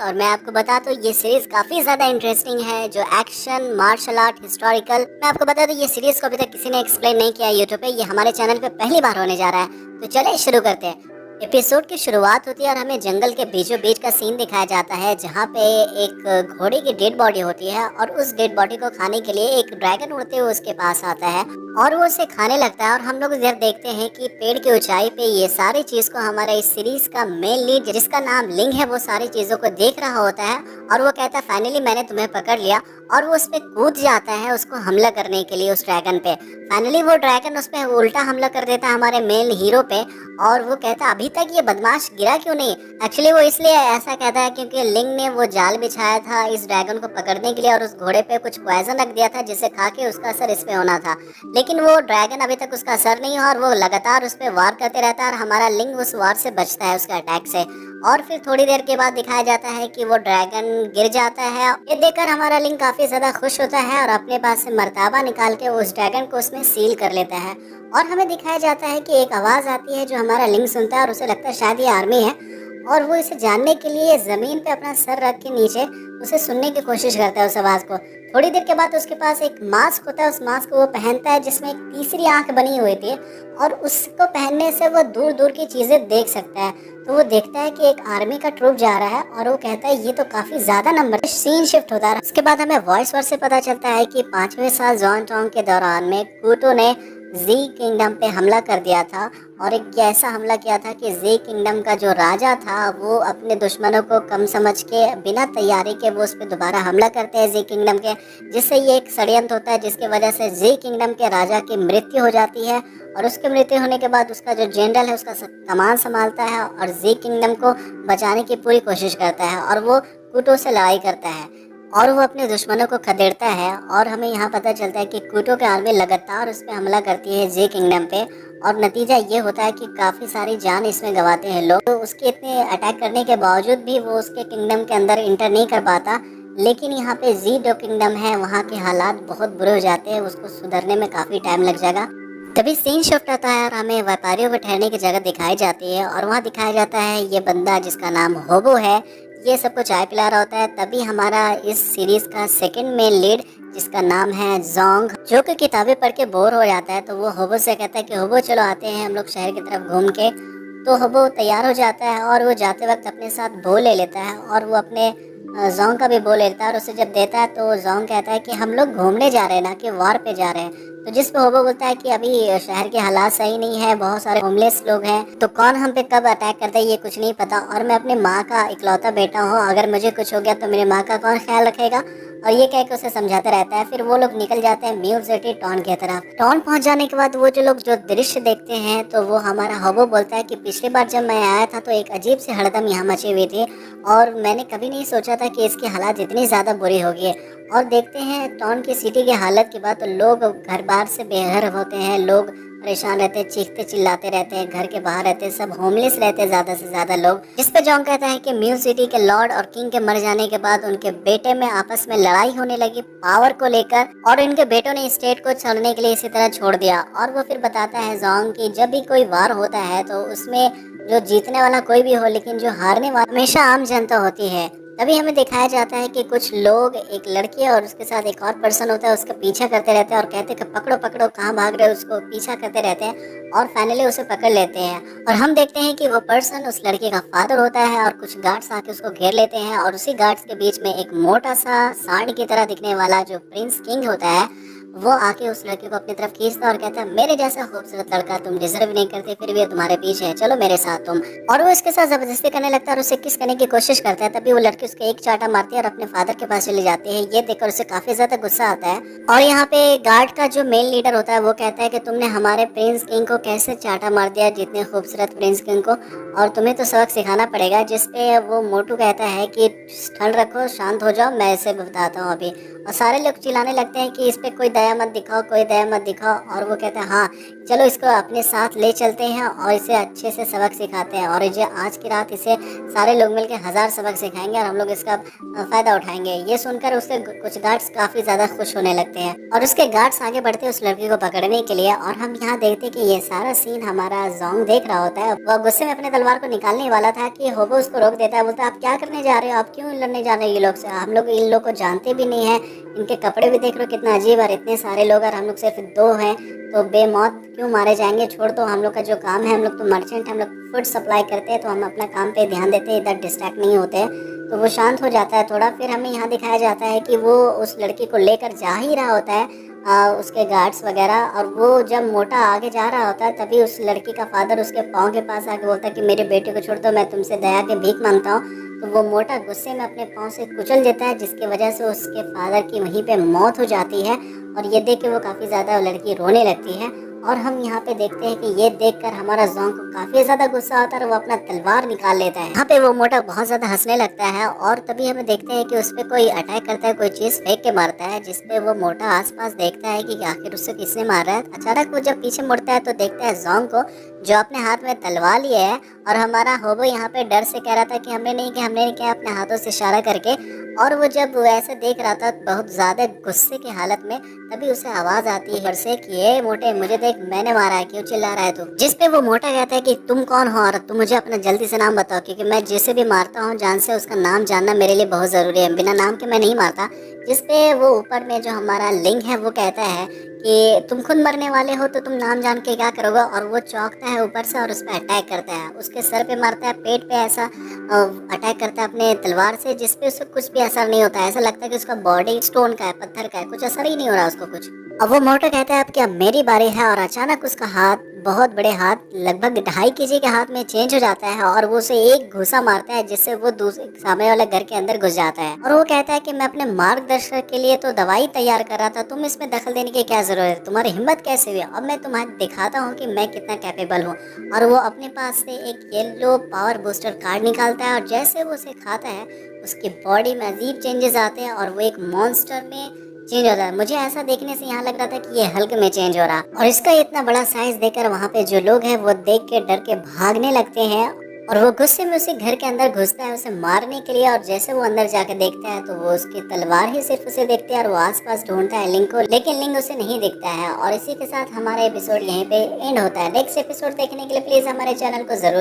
और मैं आपको बता दूं ये सीरीज काफी ज्यादा इंटरेस्टिंग है, जो एक्शन, मार्शल आर्ट, हिस्टोरिकल। मैं आपको बता दूं ये सीरीज को अभी तक किसी ने एक्सप्लेन नहीं किया यूट्यूब पे, ये हमारे चैनल पे पहली बार होने जा रहा है। तो चले शुरू करते हैं। एपिसोड की शुरुआत होती है और हमें जंगल के बीचों बीच का सीन दिखाया जाता है, जहाँ पे एक घोड़े की डेड बॉडी होती है और उस डेड बॉडी को खाने के लिए एक ड्रैगन उड़ते हुए उसके पास आता है और वो उसे खाने लगता है। और हम लोग इधर देखते हैं कि पेड़ की ऊंचाई पे ये सारी चीज को हमारा इस सीरीज का मेन लीड, जिसका नाम लिंग है, वो सारी चीजों को देख रहा होता है और वो कहता है फाइनली मैंने तुम्हें पकड़ लिया। और वो उस पे कूद जाता है उसको हमला करने के लिए, उस ड्रैगन पे। फाइनली वो ड्रैगन उस पे उल्टा हमला कर देता है हमारे मेन हीरो पे। और वो कहता है अभी तक ये बदमाश गिरा क्यों नहीं। एक्चुअली वो इसलिए ऐसा कहता है क्योंकि लिंग ने वो जाल बिछाया था इस ड्रैगन को पकड़ने के लिए और उस घोड़े पे कुछ पॉइजन रख दिया था, जिसे खा के उसका असर इस पे होना था। लेकिन वो ड्रैगन अभी तक उसका असर नहीं हुआ और वो लगातार उस पर वार करते रहता है और हमारा लिंग उस वार से बचता है, उसके अटैक से। और फिर थोड़ी देर के बाद दिखाया जाता है कि वो ड्रैगन गिर जाता है। ये देखकर हमारा लिंग काफी ज्यादा खुश होता है और अपने पास से मर्ताबा निकाल के उस ड्रैगन को उसमें सील कर लेता है। और हमें दिखाया जाता है कि एक आवाज आती है जो हमारा लिंग सुनता है और उसे लगता है शायद ये आर्मी है। और वो इसे जानने के लिए जमीन पे अपना सर रख के नीचे उसे सुनने की कोशिश करता है उस आवाज को। थोड़ी देर के बाद उसके पास एक मास्क होता है, उस मास्क को वो पहनता है जिसमें एक तीसरी आंख बनी हुई थी और उसको पहनने से वो दूर दूर की चीजें देख सकता है। तो वो देखता है कि एक आर्मी का ट्रूप जा रहा है और वो कहता है ये तो काफी ज्यादा नंबर। सीन शिफ्ट होता है। उसके बाद हमें वॉइस ओवर से पता चलता है कि 5वें साल जॉन टोंग के दौरान में कूटो ने जी किंगडम पे हमला कर दिया था। और एक ऐसा हमला किया था कि जी किंगडम का जो राजा था वो अपने दुश्मनों को कम समझ के बिना तैयारी के वो उस पर दोबारा हमला करते हैं जी किंगडम के, जिससे ये एक षड्यंत्र होता है जिसकी वजह से जी किंगडम के राजा की मृत्यु हो जाती है। और उसके मृत्यु होने के बाद उसका जो जनरल है उसका कमान संभालता है और जी किंगडम को बचाने की पूरी कोशिश करता है और वो कूटो से लड़ाई करता है और वो अपने दुश्मनों को खदेड़ता है। और हमें यहाँ पता चलता है कि कूटो के आर्मी लगातार उस पर हमला करती है जे किंगडम पे और नतीजा ये होता है कि काफ़ी सारी जान इसमें गंवाते हैं लोग। तो उसके इतने अटैक करने के बावजूद भी वो उसके किंगडम के अंदर इंटर नहीं कर पाता। लेकिन यहाँ पे जी जो किंगडम है वहाँ के हालात बहुत बुरे हो जाते हैं, उसको सुधरने में काफ़ी टाइम लग जाएगा। तभी सीन शिफ्ट आता है और हमें व्यापारियों को ठहरने की जगह दिखाई जाती है और वहाँ दिखाया जाता है ये बंदा जिसका नाम होबो है, ये सबको चाय पिला रहा होता है। तभी हमारा इस सीरीज का सेकंड मेन लीड, जिसका नाम है जोंग, जो कि किताबें पढ़ के बोर हो जाता है, तो वो होबो से कहता है कि होबो चलो आते हैं हम लोग शहर की तरफ घूम के। तो होबो तैयार हो जाता है और वो जाते वक्त अपने साथ बो ले लेता है और वो अपने जोंग का भी बो लेता है और उसे जब देता है तो जोंग कहता है कि हम लोग घूमने जा रहे हैं ना कि वार पे जा रहे हैं। तो जिस पे होबो बोलता है कि अभी शहर के हालात सही नहीं है, बहुत सारे होमलेस लोग हैं, तो कौन हम पे कब अटैक करता है ये कुछ नहीं पता और मैं अपनी माँ का इकलौता बेटा हूँ, अगर मुझे कुछ हो गया तो मेरी माँ का कौन ख्याल रखेगा। और ये कह के उसे समझाता रहता है। फिर वो लोग निकल जाते हैं म्यूज सिटी टाउन की तरफ। टाउन पहुंच जाने के बाद वो जो लोग जो दृश्य देखते हैं तो वो हमारा होबो बोलता है कि पिछली बार जब मैं आया था तो एक अजीब सी हड़दम यहाँ मची हुई थी और मैंने कभी नहीं सोचा था कि इसकी हालात इतनी ज़्यादा बुरी होगी। और देखते हैं टाउन की सिटी की हालत की बात, तो लोग घर बार से बेघर होते हैं, लोग परेशान रहते हैं, चीखते चिल्लाते रहते हैं, घर के बाहर रहते हैं, सब होमलेस रहते हैं ज़्यादा से ज़्यादा लोग। जिस पे जॉन कहता है कि म्यूज सिटी के लॉर्ड और किंग के मर जाने के बाद उनके बेटे में आपस में लड़ाई होने लगी पावर को लेकर और इनके बेटों ने स्टेट को छोड़ने के लिए इसी तरह छोड़ दिया। और वो फिर बताता है जॉन की जब भी कोई वार होता है तो उसमें जो जीतने वाला कोई भी हो लेकिन जो हारने वाला हमेशा आम जनता होती है। तभी हमें दिखाया जाता है कि कुछ लोग, एक लड़की और उसके साथ एक और पर्सन होता है, उसका पीछा करते रहते हैं और कहते हैं कि पकड़ो पकड़ो कहाँ भाग रहे हो, उसको पीछा करते रहते हैं और फाइनली उसे पकड़ लेते हैं। और हम देखते हैं कि वो पर्सन उस लड़के का फादर होता है और कुछ गार्ड्स आके उसको घेर लेते हैं और उसी गार्ड्स के बीच में एक मोटा सा सांड की तरह दिखने वाला जो प्रिंस किंग होता है वो आके उस लड़के को अपनी तरफ खींचता और कहता है मेरे जैसा खूबसूरत लड़का तुम डिजर्व नहीं करते, फिर भी तुम्हारे पीछे है, चलो मेरे साथ तुम। और वो इसके साथ जबरदस्ती करने लगता है और उसे किस करने की कोशिश करता है। तभी वो लड़की उसको एक चाटा मारती है और अपने फादर के पास चली जाती है। ये देखकर उसे काफी ज्यादा गुस्सा आता है और यहाँ पे गार्ड का जो मेन लीडर होता है वो कहता है कि तुमने हमारे प्रिंस किंग को कैसे चाटा मार दिया, जितने खूबसूरत प्रिंस किंग को, और तुम्हें तो सबक सिखाना पड़ेगा। जिसपे वो मोटू कहता है कि ठंड रखो, शांत हो जाओ, मैं इसे बताता हूँ अभी। और सारे लोग चिल्लाने लगते हैं कि इस पे कोई दया मत दिखाओ, कोई दया मत दिखाओ। और वो कहता है हाँ चलो इसको अपने साथ ले चलते हैं और इसे अच्छे से सबक सिखाते हैं, और ये आज की रात इसे सारे लोग मिलकर 1000 सबक सिखाएंगे और हम लोग इसका फायदा उठाएंगे। ये सुनकर उसके कुछ गार्ड्स काफी ज्यादा खुश होने लगते हैं और उसके गार्ड्स आगे बढ़ते हैं उस लड़की को पकड़ने के लिए। और हम यहाँ देखते हैं कि ये सारा सीन हमारा जोंग देख रहा होता है। वह गुस्से में अपने तलवार को निकालने वाला था कि होबो उसको रोक देता है, बोलता है आप क्या करने जा रहे हो, आप क्यों लड़ने जा रहे हो ये लोग से, हम लोग इन लोग को जानते भी नहीं है, इनके कपड़े भी देख रहे हो कितना अजीब, और इतने सारे लोग और हम लोग सिर्फ 2 हैं तो बेमौत क्यों मारे जाएंगे, छोड़ दो, हम लोग का जो काम है, हम लोग तो मर्चेंट, हम लोग फूड सप्लाई करते हैं तो हम अपना काम पे ध्यान देते हैं, इधर डिस्ट्रैक्ट नहीं होते। तो वो शांत हो जाता है थोड़ा। फिर हमें यहाँ दिखाया जाता है कि वो उस लड़की को लेकर जा ही रहा होता है उसके गार्ड्स वगैरह, और वो जब मोटा आगे जा रहा होता है तभी उस लड़की का फादर उसके पाँव के पास आके बोलता है कि मेरे बेटे को छोड़ दो, मैं तुमसे दया के भीख मांगता हूँ। तो वो मोटा गुस्से में अपने पाँव से कुचल देता है, जिसकी वजह से उसके फादर की वहीं पे मौत हो जाती है। और ये देख के वो काफ़ी ज़्यादा लड़की रोने लगती है। और हम यहाँ पे देखते हैं कि ये देखकर हमारा जोंग को काफी ज्यादा गुस्सा आता है और वो अपना तलवार निकाल लेता है। यहाँ पे वो मोटा बहुत ज्यादा हंसने लगता है और तभी हमें देखते हैं कि उस पे कोई अटैक करता है, कोई चीज फेंक के मारता है, जिसपे वो मोटा आसपास देखता है कि आखिर उससे किसने मारा है। अचानक वो जब पीछे मुड़ता है तो देखता है जोंग को, जो अपने हाथ में तलवार लिए है। और हमारा होबो यहाँ पे डर से कह रहा था कि हमने नहीं किया, अपने हाथों से इशारा करके। और वो जब ऐसे देख रहा था बहुत ज्यादा गुस्से की हालत में, तभी उसे आवाज आती है से कि ये मोटे मुझे देख, मैंने मारा है, क्यों चिल्ला रहा है तू। जिसपे वो मोटा कहता है कि तुम कौन हो और तुम मुझे अपना जल्दी से नाम बताओ, क्योंकि मैं जिसे भी मारता हूँ जान से उसका नाम जानना मेरे लिए बहुत जरूरी है, बिना नाम के मैं नहीं मारता। जिसपे वो ऊपर में जो हमारा लिंग है वो कहता है कि तुम खुद मरने वाले हो तो तुम नाम जान के क्या करोगे। और वो चौंकता है ऊपर से और उस पर अटैक करता है, उसके सर पे मारता है, पेट पे ऐसा अटैक करता है अपने तलवार से, जिसपे उसको कुछ भी असर नहीं होता है। ऐसा लगता है कि उसका बॉडी स्टोन का है, पत्थर का है, कुछ असर ही नहीं हो रहा उसको कुछ। अब वो मोटा कहता है अब क्या मेरी बारी है, और अचानक उसका हाथ, बहुत बड़े हाथ, लगभग 2.5 kg के हाथ में चेंज हो जाता है और वो उसे एक घुसा मारता है, जिससे वो दूसरे सामने वाले घर के अंदर घुस जाता है। और वो कहता है कि मैं अपने मार्गदर्शक के लिए तो दवाई तैयार कर रहा था, तुम इसमें दखल देने की क्या जरूरत है, तुम्हारी हिम्मत कैसे हुई, अब मैं तुम्हें दिखाता हूँ कि मैं कितना कैपेबल हूँ। और वो अपने पास से एक येलो पावर बूस्टर कार्ड निकालता है और जैसे वो उसे खाता है उसकी बॉडी में अजीब चेंजेस आते हैं और वो एक मॉन्स्टर में चेंज होता है। मुझे ऐसा देखने से यहाँ लग रहा था कि ये हल्क में चेंज हो रहा, और इसका इतना बड़ा साइज देखकर वहाँ पे जो लोग हैं वो देख के डर के भागने लगते हैं। और वो गुस्से में उसे घर के अंदर घुसता है उसे मारने के लिए, और जैसे वो अंदर जाके देखता है तो वो उसकी तलवार ही सिर्फ उसे देखती है और वो आसपास ढूंढता है लिंग को, लेकिन लिंग उसे नहीं दिखता है। और इसी के साथ हमारा एपिसोड यहीं पे एंड होता है। नेक्स्ट एपिसोड देखने के लिए प्लीज हमारे चैनल को जरूर